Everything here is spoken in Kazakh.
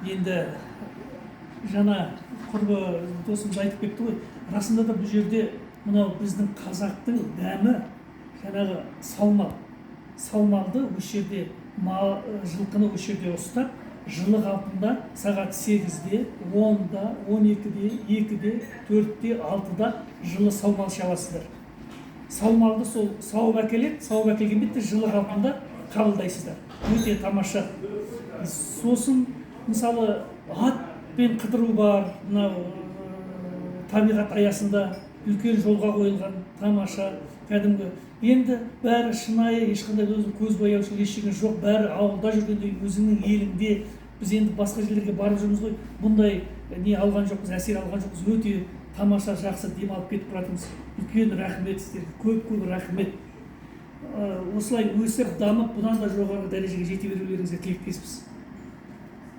енді жаңа құрбы досымыз айтып кетті ғой, расында да бұл жерде мынау біздің қазақтың дәмі жаңағы салмалды осы жерде жылқыны осы жерде ұстап, жылы қалпында сағат 8-де, 10-да, 12-де, 2-де, 4-де, 6-да жылы саумал шабасыздар. Салмалды сол сауып әкеледі, сауып әкелген бетте жылы қалпында қабылдайсыздар. Өте тамаша. Сосын мысалы атпен қыдыру бар, мынау табиғат аясында үлкен жолға қойылған тамаша, кәдімгі. Енді бәрі шынайы, ешқандай көзбояушылық ештеңе жоқ, бәрі ауылда жүргендей, өзіңнің еліңде. Біз енді басқа жерлерге барып жүрміз ғой, бұндай не алған жоқпыз, әсер алған жоқпыз. Өте тамаша, жақсы демалып кетіп баратырмыз. Үлкен рахмет сіздерге, көп рахмет. Осылай өсіп, дамып, бұдан да жоғары дәрежеге жете берулеріңізге тілектеспіз.